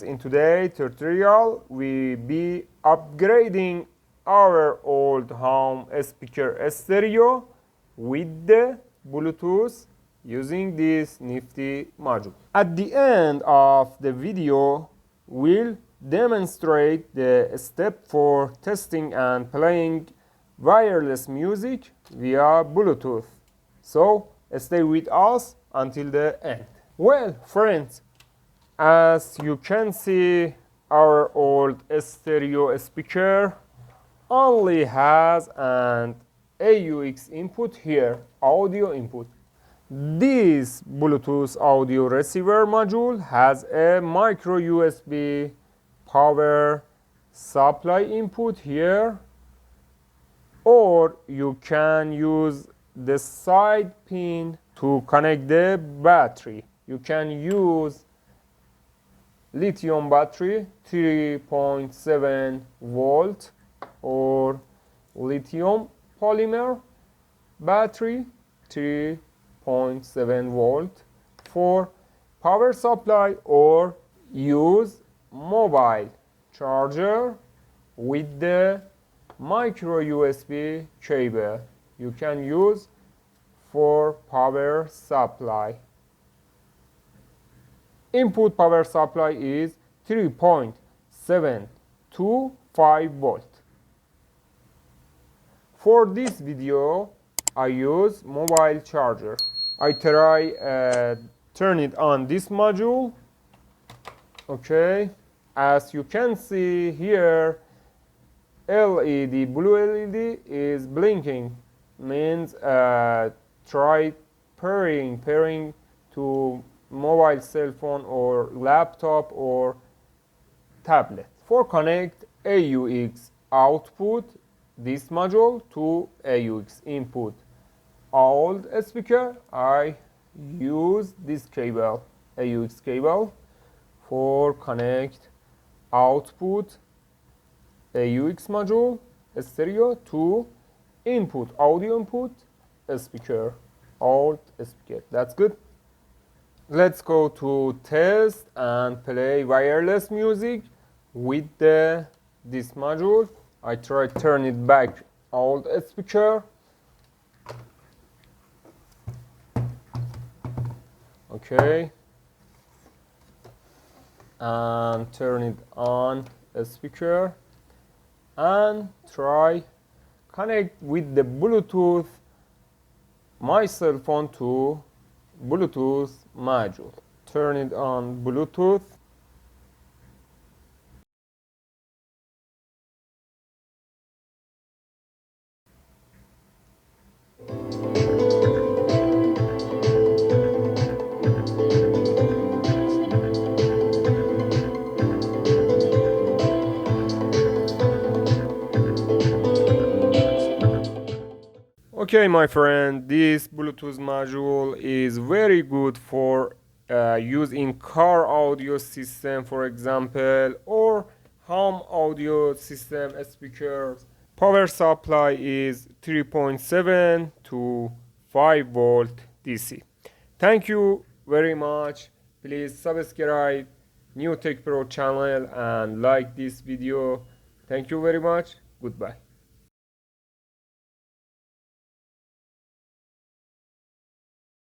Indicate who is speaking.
Speaker 1: In today's tutorial, we be upgrading our old home speaker stereo with the Bluetooth using this nifty module. At the end of the video, we'll demonstrate the step for testing and playing wireless music via Bluetooth. So stay with us until the end. Well, friends, as you can see, our old stereo speaker only has an AUX input here, audio input. This Bluetooth audio receiver module has a micro USB power supply input here, or you can use the side pin to connect the battery. You can use lithium battery 3.7 volt or lithium polymer battery 3.7 volt for power supply, or use mobile charger with the micro USB cable you can use for power supply. Input power supply is 3.725 volt. For this video, I use mobile charger. I try turn it on this module. Okay, as you can see here, LED, blue LED is blinking, means try pairing to mobile cell phone or laptop or tablet. For connect AUX output this module to AUX input old speaker, I use this cable, AUX cable, for connect output AUX module stereo to input audio input speaker, old speaker. That's good. Let's go to test and play wireless music with this module. I try turn it back old speaker. Okay, and turn it on speaker and try connect with the Bluetooth my cell phone to Bluetooth module. Turn it on Bluetooth. Okay, my friend, this Bluetooth module is very good for use in car audio system, for example, or home audio system speakers. Power supply is 3.7 to 5 volt DC. Thank you very much. Please subscribe New Tech Pro channel and like this video. Thank you very much. Goodbye.